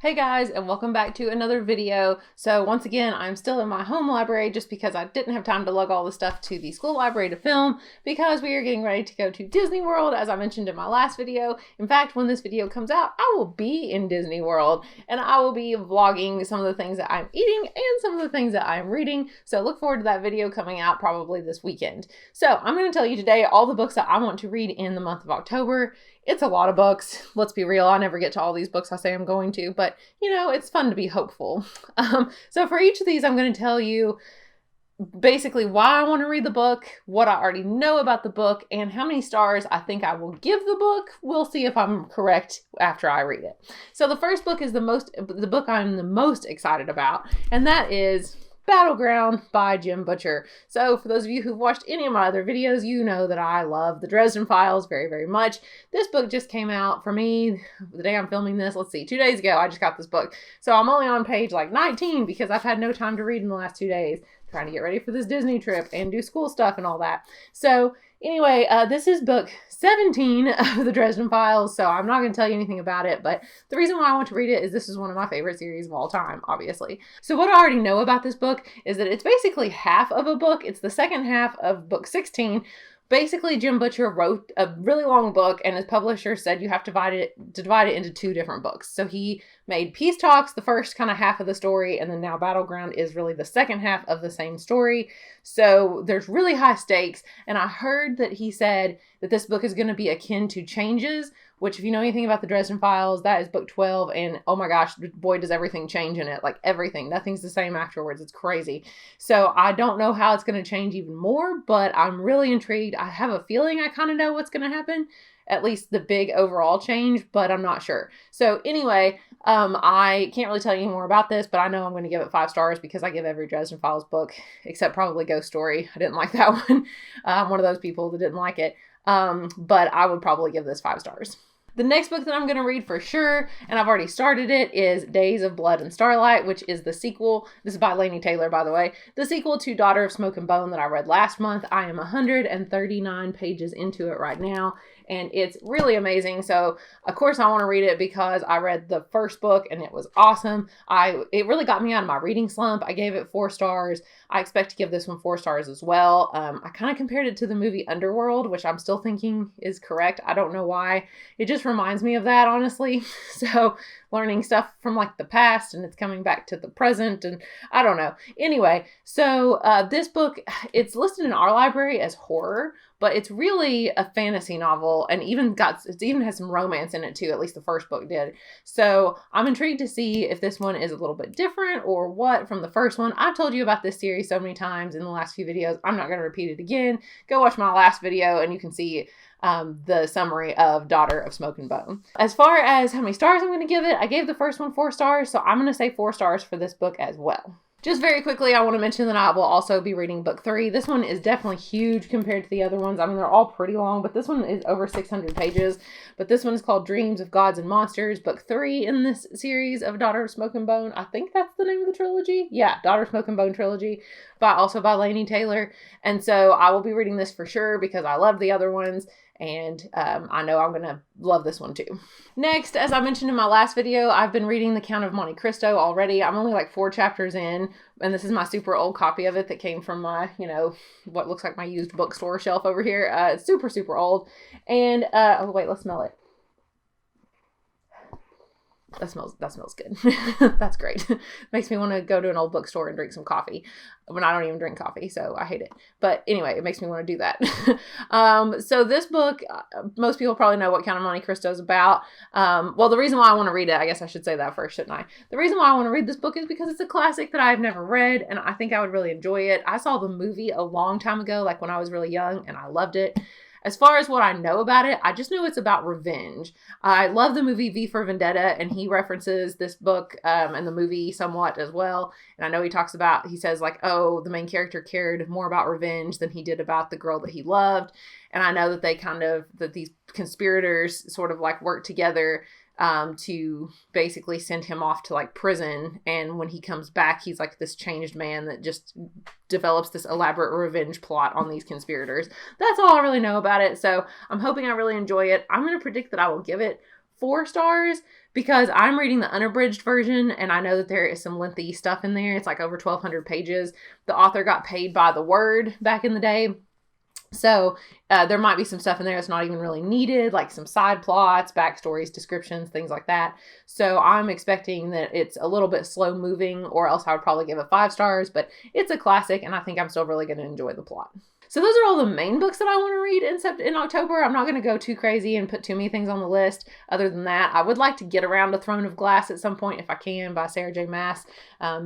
Hey guys, and welcome back to another video. So once again, I'm still in my home library just because I didn't have time to lug all the stuff to the school library to film because we are getting ready to go to Disney World, as I mentioned in my last video. In fact, when this video comes out, I will be in Disney World and I will be vlogging some of the things that I'm eating and some of the things that I'm reading. So look forward to that video coming out probably this weekend. So I'm going to tell you today all the books that I want to read in the month of October. It's a lot of books. Let's be real, I never get to all these books I say I'm going to, but you know, it's fun to be hopeful. So for each of these, I'm going to tell you basically why I want to read the book, what I already know about the book, and how many stars I think I will give the book. We'll see if I'm correct after I read it. So the first book is the book I'm the most excited about, and that is Battleground by Jim Butcher. So for those of you who've watched any of my other videos, you know that I love the Dresden Files very, very much. This book just came out for me the day I'm filming this. Let's see, 2 days ago, I just got this book. So I'm only on page like 19 because I've had no time to read in the last 2 days, trying to get ready for this Disney trip and do school stuff and all that. So anyway, this is book 17 of the Dresden Files, so I'm not going to tell you anything about it, but the reason why I want to read it is this is one of my favorite series of all time, obviously. So what I already know about this book is that it's basically half of a book. It's the second half of book 16. Basically, Jim Butcher wrote a really long book, and his publisher said you have to divide it into 2 different books. So he made Peace Talks, the first kind of half of the story, and then now Battleground is really the second half of the same story. So there's really high stakes, and I heard that he said that this book is going to be akin to Changes, which if you know anything about the Dresden Files, that is book 12, and oh my gosh, boy, does everything change in it. Like everything. Nothing's the same afterwards. It's crazy. So I don't know how it's going to change even more, but I'm really intrigued. I have a feeling I kind of know what's going to happen. At least the big overall change, but I'm not sure. So anyway, I can't really tell you more about this, but I know I'm going to give it 5 stars because I give every Dresden Files book, except probably Ghost Story. I didn't like that one. I'm one of those people that didn't like it. But I would probably give this 5 stars. The next book that I'm going to read for sure, and I've already started it, is Days of Blood and Starlight, which is the sequel. This is by Laini Taylor, by the way. The sequel to Daughter of Smoke and Bone that I read last month. I am 139 pages into it right now, and it's really amazing. So, of course, I want to read it because I read the first book, and it was awesome. It really got me out of my reading slump. I gave it 4 stars. I expect to give this one 4 stars as well. I kind of compared it to the movie Underworld, which I'm still thinking is correct. I don't know why. It just reminds me of that, honestly. So learning stuff from like the past and it's coming back to the present, and I don't know. Anyway, so this book, it's listed in our library as horror, but it's really a fantasy novel, and it even has some romance in it too. At least the first book did. So I'm intrigued to see if this one is a little bit different or what from the first one. I've told you about this series so many times in the last few videos. I'm not going to repeat it again. Go watch my last video and you can see the summary of Daughter of Smoke and Bone. As far as how many stars I'm going to give it, I gave the first one 4 stars, so I'm going to say 4 stars for this book as well. Just very quickly, I want to mention that I will also be reading book 3. This one is definitely huge compared to the other ones. I mean, they're all pretty long, but this one is over 600 pages. But this one is called Dreams of Gods and Monsters, book 3 in this series of Daughter of Smoke and Bone. I think that's the name of the trilogy. Yeah, Daughter of Smoke and Bone trilogy, also by Laini Taylor. And so I will be reading this for sure because I loved the other ones. And I know I'm going to love this one too. Next, as I mentioned in my last video, I've been reading The Count of Monte Cristo already. I'm only like 4 chapters in, and this is my super old copy of it that came from my, what looks like my used bookstore shelf over here. It's super, super old. And, oh wait, let's smell it. That smells good. That's great. Makes me want to go to an old bookstore and drink some coffee when I don't even drink coffee, so I hate it. But anyway, it makes me want to do that. So this book, most people probably know what Count of Monte Cristo is about. Well, the reason why I want to read it, I guess I should say that first, shouldn't I? The reason why I want to read this book is because it's a classic that I've never read, and I think I would really enjoy it. I saw the movie a long time ago, like when I was really young, and I loved it. As far as what I know about it, I just know it's about revenge. I love the movie V for Vendetta, and he references this book and the movie somewhat as well. And I know he says like, oh, the main character cared more about revenge than he did about the girl that he loved. And I know that that these conspirators sort of like work together to basically send him off to like prison. And when he comes back, he's like this changed man that just develops this elaborate revenge plot on these conspirators. That's all I really know about it. So I'm hoping I really enjoy it. I'm going to predict that I will give it 4 stars because I'm reading the unabridged version and I know that there is some lengthy stuff in there. It's like over 1,200 pages. The author got paid by the word back in the day. So there might be some stuff in there that's not even really needed, like some side plots, backstories, descriptions, things like that. So I'm expecting that it's a little bit slow moving, or else I would probably give it 5 stars, but it's a classic and I think I'm still really going to enjoy the plot. So those are all the main books that I want to read in October. I'm not going to go too crazy and put too many things on the list. Other than that, I would like to get around to Throne of Glass at some point if I can, by Sarah J. Maas,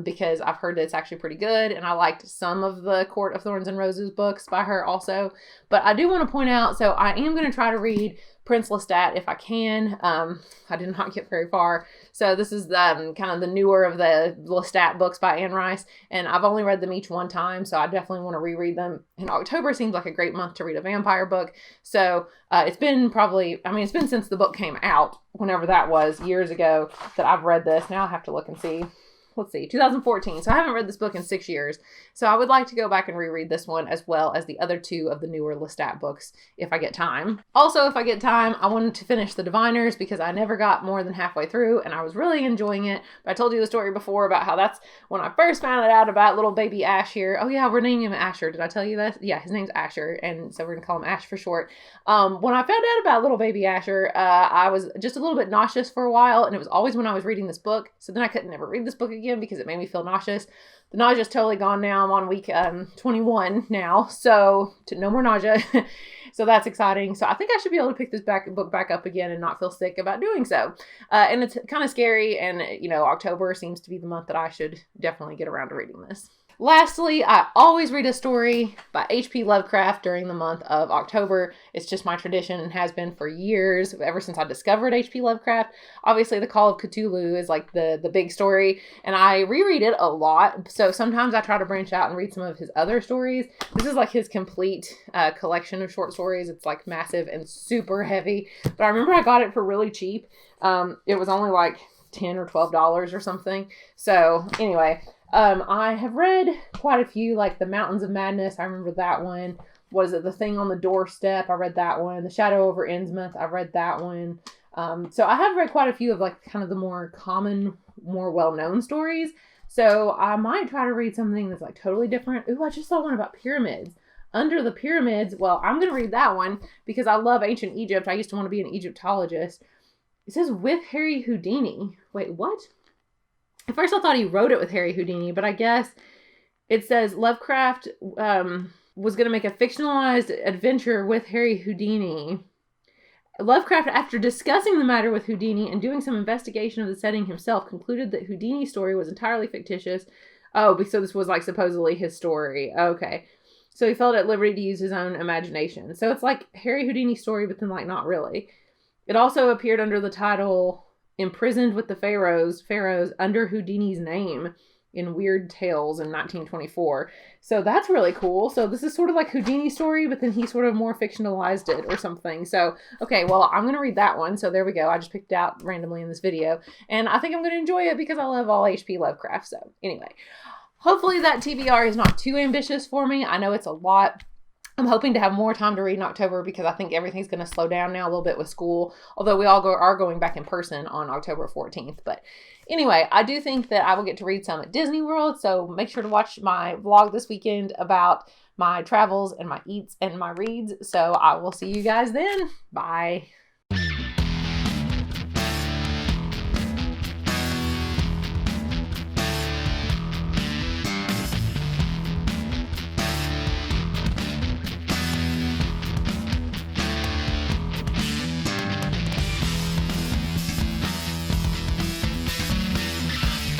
because I've heard that it's actually pretty good, and I liked some of the Court of Thorns and Roses books by her also. But I do want to point out, so I am going to try to read Prince Lestat if I can. I did not get very far. So this is kind of the newer of the Lestat books by Anne Rice, and I've only read them each one time, so I definitely want to reread them. And October seems like a great month to read a vampire book. So it's been it's been since the book came out, whenever that was, years ago, that I've read this. Now I have to look and see. Let's see, 2014. So I haven't read this book in 6 years. So I would like to go back and reread this one, as well as the other 2 of the newer Lestat books if I get time. Also, if I get time, I wanted to finish The Diviners because I never got more than halfway through and I was really enjoying it. But I told you the story before about how that's when I first found out about little baby Ash here. Oh yeah, we're naming him Asher. Did I tell you that? Yeah, his name's Asher, and so we're gonna call him Ash for short. When I found out about little baby Asher, I was just a little bit nauseous for a while, and it was always when I was reading this book. So then I could never read this book again because it made me feel nauseous. The nausea's totally gone now. I'm on week 21 now, so no more nausea. So that's exciting. So I think I should be able to pick this book back up again and not feel sick about doing so. And it's kind of scary, and October seems to be the month that I should definitely get around to reading this. Lastly, I always read a story by H.P. Lovecraft during the month of October. It's just my tradition and has been for years, ever since I discovered H.P. Lovecraft. Obviously, The Call of Cthulhu is like the big story, and I reread it a lot. So sometimes I try to branch out and read some of his other stories. This is like his complete collection of short stories. It's like massive and super heavy. But I remember I got it for really cheap. It was only like $10 or $12 or something. So anyway, I have read quite a few, like The Mountains of Madness. I remember that one. What is it? The Thing on the Doorstep. I read that one. The Shadow over Innsmouth. I read that one. So I have read quite a few of like kind of the more common, more well-known stories. So I might try to read something that's like totally different. Ooh, I just saw one about pyramids. Under the Pyramids. Well, I'm going to read that one because I love ancient Egypt. I used to want to be an Egyptologist. It says with Harry Houdini. Wait, what? At first I thought he wrote it with Harry Houdini, but I guess it says Lovecraft was going to make a fictionalized adventure with Harry Houdini. Lovecraft, after discussing the matter with Houdini and doing some investigation of the setting himself, concluded that Houdini's story was entirely fictitious. Oh, so this was like supposedly his story. Okay. So he felt at liberty to use his own imagination. So it's like Harry Houdini's story, but then like not really. It also appeared under the title Imprisoned with the Pharaohs under Houdini's name in Weird Tales in 1924. So that's really cool. So this is sort of like Houdini's story, but then he sort of more fictionalized it or something. So, okay, well, I'm going to read that one. So there we go. I just picked it out randomly in this video. And I think I'm going to enjoy it because I love all H.P. Lovecraft. So anyway, hopefully that TBR is not too ambitious for me. I know it's a lot. I'm hoping to have more time to read in October because I think everything's going to slow down now a little bit with school, although we all are going back in person on October 14th. But anyway, I do think that I will get to read some at Disney World, so make sure to watch my vlog this weekend about my travels and my eats and my reads. So I will see you guys then. Bye.